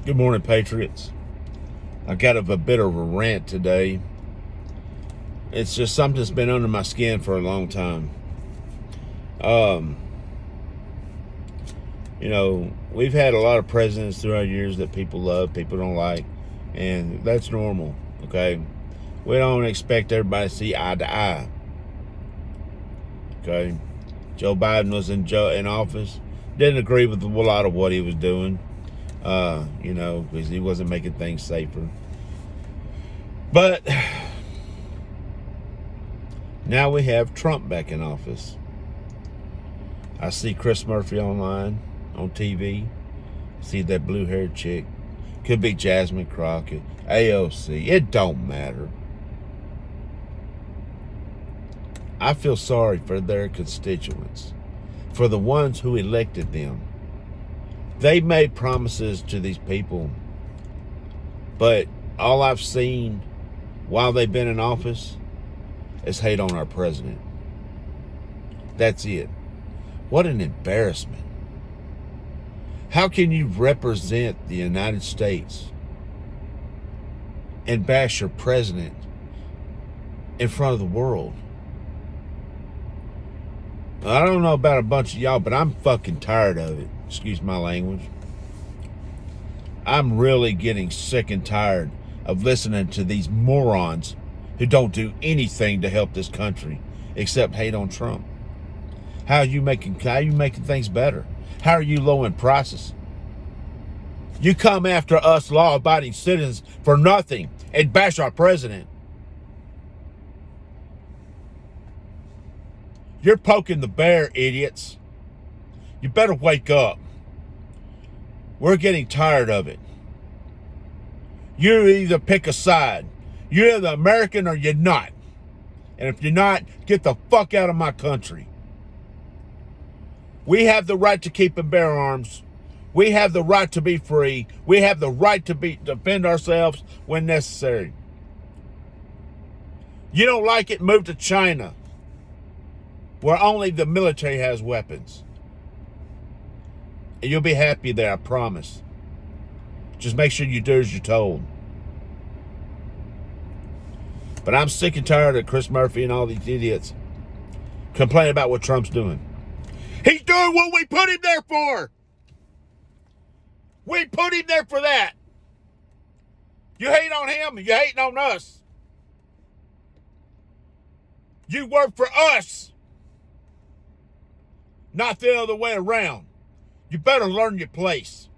Good morning, Patriots. I got a bit of a rant today. It's just something that's been under my skin for a long time. We've had a lot of presidents throughout the years that people love, people don't like, and that's normal, okay? We don't expect everybody to see eye to eye, okay? Joe Biden was in office, didn't agree with a lot of what he was doing, because he wasn't making things safer. But now we have Trump back in office. I see Chris Murphy online, on TV. See that blue-haired chick. Could be Jasmine Crockett, AOC. It don't matter. I feel sorry for their constituents, for the ones who elected them. They made promises to these people, but all I've seen while they've been in office is hate on our president. That's it. What an embarrassment. How can you represent the United States and bash your president in front of the world? I don't know about a bunch of y'all, but I'm fucking tired of it. Excuse my language. I'm really getting sick and tired of listening to these morons who don't do anything to help this country except hate on Trump. How are you making things better? How are you lowering prices? You come after us law-abiding citizens for nothing and bash our president. You're poking the bear, idiots. You better wake up. We're getting tired of it. You either pick a side. You're either American or you're not. And if you're not, get the fuck out of my country. We have the right to keep and bear arms. We have the right to be free. We have the right to defend ourselves when necessary. You don't like it, move to China, where only the military has weapons. And you'll be happy there, I promise. Just make sure you do as you're told. But I'm sick and tired of Chris Murphy and all these idiots complaining about what Trump's doing. He's doing what we put him there for. We put him there for that. You hate on him, you hating on us. You work for us, not the other way around. You better learn your place.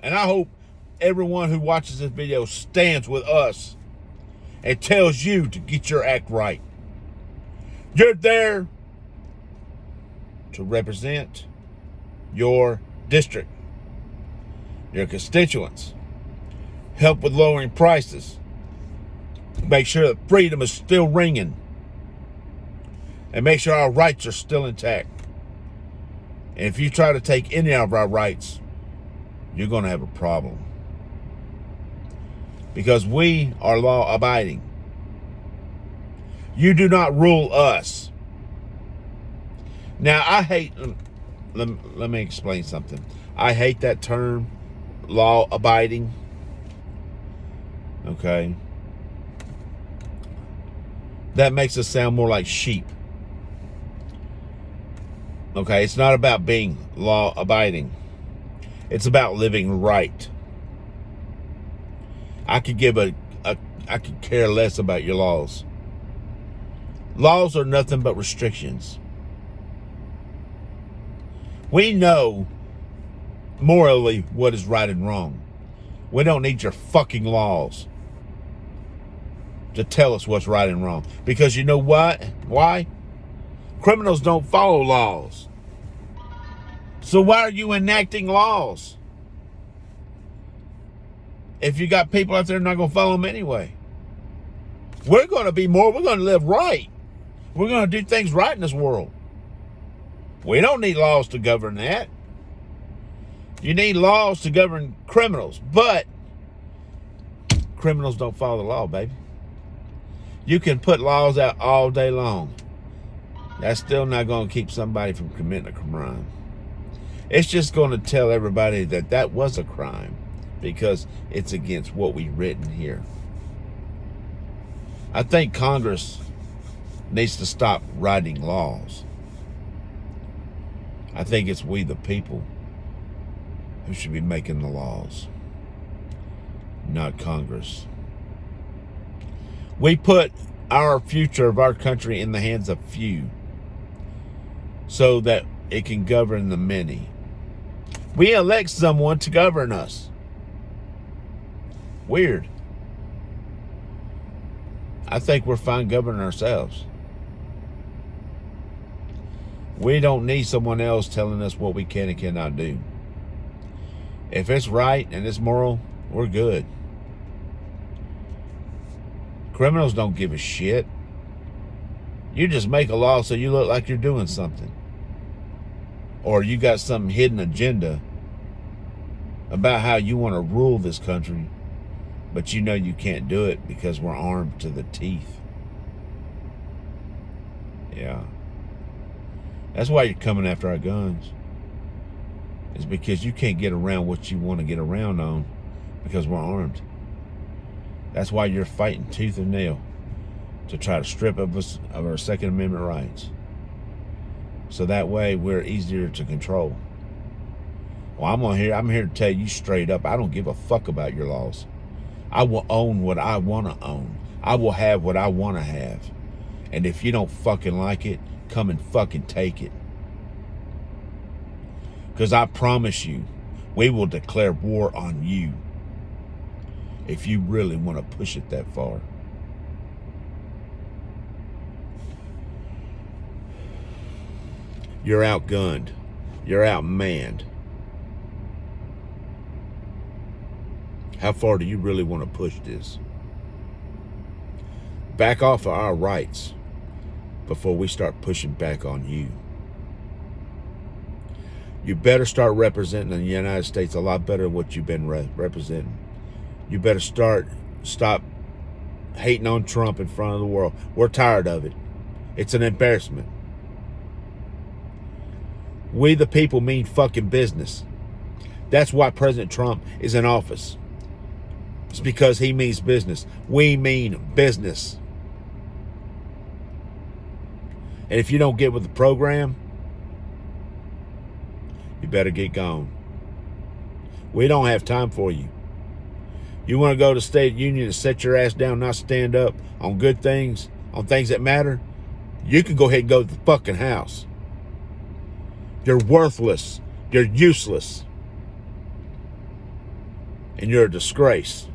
And I hope everyone who watches this video stands with us and tells you to get your act right. You're there to represent your district, your constituents, help with lowering prices, make sure that freedom is still ringing, and make sure our rights are still intact. And if you try to take any of our rights, you're going to have a problem. Because we are law-abiding. You do not rule us. Now, I hate... Let me explain something. I hate that term, law-abiding. Okay? That makes us sound more like sheep. Okay? It's not about being law-abiding. It's about living right. I could care less about your laws. Laws are nothing but restrictions. We know morally what is right and wrong. We don't need your fucking laws to tell us what's right and wrong. Because you know what? Why? Criminals don't follow laws. So why are you enacting laws? If you got people out there not going to follow them anyway. We're going to live right. We're going to do things right in this world. We don't need laws to govern that. You need laws to govern criminals, but criminals don't follow the law, baby. You can put laws out all day long. That's still not going to keep somebody from committing a crime. It's just going to tell everybody that that was a crime because it's against what we've written here. I think Congress needs to stop writing laws. I think it's we the people who should be making the laws, not Congress. We put our future of our country in the hands of few so that it can govern the many. We elect someone to govern us. Weird. I think we're fine governing ourselves. We don't need someone else telling us what we can and cannot do. If it's right and it's moral, we're good. Criminals don't give a shit. You just make a law so you look like you're doing something. Or you got some hidden agenda about how you want to rule this country, but you know you can't do it because we're armed to the teeth. Yeah. That's why you're coming after our guns. It's because you can't get around what you want to get around on because we're armed. That's why you're fighting tooth and nail to try to strip us of our Second Amendment rights. So that way we're easier to control. Well, I'm here to tell you straight up, I don't give a fuck about your laws. I will own what I want to own. I will have what I want to have. And if you don't fucking like it, come and fucking take it. Because I promise you, we will declare war on you if you really want to push it that far. You're outgunned. You're outmanned. How far do you really want to push this? Back off of our rights before we start pushing back on you. You better start representing the United States a lot better than what you've been representing. You better stop hating on Trump in front of the world. We're tired of it. It's an embarrassment. We the people mean fucking business. That's why President Trump is in office. It's because he means business. We mean business. And if you don't get with the program, you better get gone. We don't have time for you. You want to go to State Union and set your ass down, not stand up on good things, on things that matter? You can go ahead and go to the fucking house. You're worthless. You're useless. And you're a disgrace.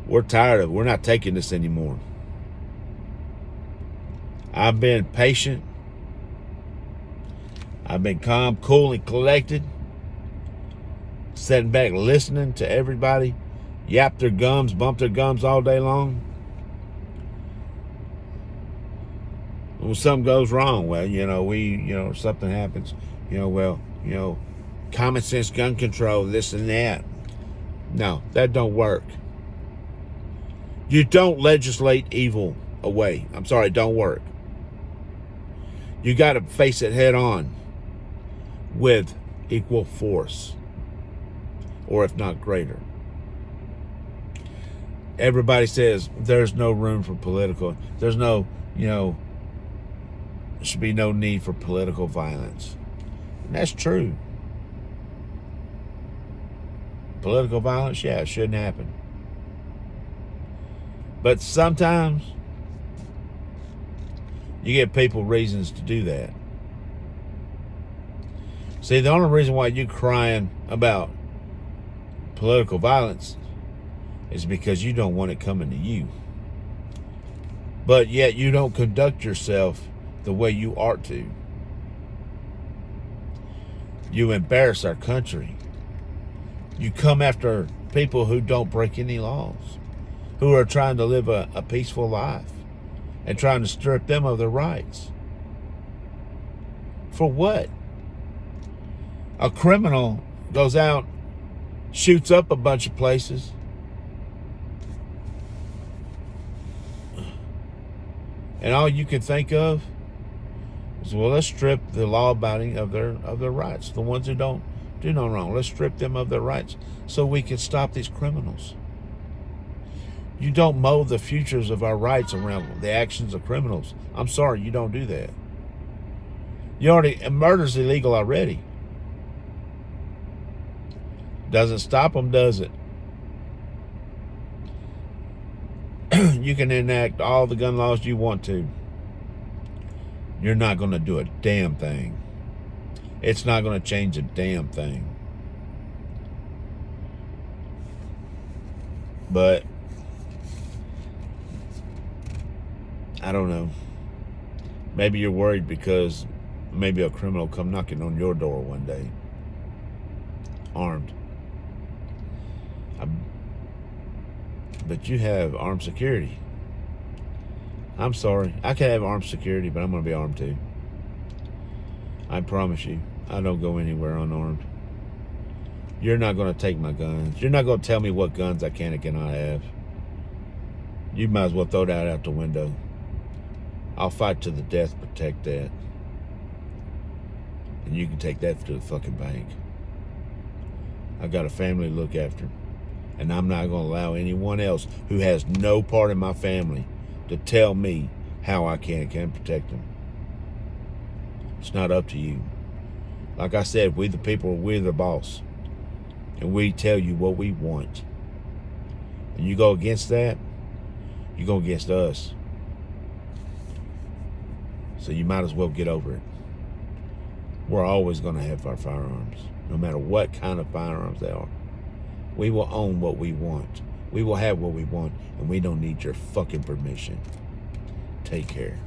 We're tired of it. We're not taking this anymore. I've been patient. I've been calm, cool, and collected. Sitting back listening to everybody yap their gums, bump their gums all day long. When something goes wrong, well, something happens, common sense gun control, this and that. No, that don't work. You don't legislate evil away. I'm sorry, it don't work. You got to face it head on with equal force, or if not greater. Everybody says there's no room for political, there's no, there should be no need for political violence. And that's true. Political violence, yeah, it shouldn't happen. But sometimes you give people reasons to do that. See, the only reason why you're crying about political violence is because you don't want it coming to you. But yet you don't conduct yourself the way you ought to. You embarrass our country. You come after people who don't break any laws, who are trying to live a peaceful life and trying to strip them of their rights. For what? A criminal goes out, shoots up a bunch of places, and all you can think of So, well, let's strip the law-abiding of their rights. The ones who don't do no wrong. Let's strip them of their rights so we can stop these criminals. You don't mold the futures of our rights around the actions of criminals. I'm sorry, you don't do that. Murder's illegal already. Doesn't stop them, does it? You can enact all the gun laws you want to. You're not going to do a damn thing. It's not going to change a damn thing. But I don't know. Maybe you're worried because maybe a criminal come knocking on your door one day, armed. But you have armed security. I'm sorry. I can have armed security, but I'm going to be armed too. I promise you. I don't go anywhere unarmed. You're not going to take my guns. You're not going to tell me what guns I can and cannot have. You might as well throw that out the window. I'll fight to the death to protect that. And you can take that to the fucking bank. I got a family to look after. And I'm not going to allow anyone else who has no part in my family to tell me how I can protect them. It's not up to you. Like I said, we the people, we're the boss. And we tell you what we want. And you go against that, you go against us. So you might as well get over it. We're always going to have our firearms, no matter what kind of firearms they are. We will own what we want. We will have what we want, and we don't need your fucking permission. Take care.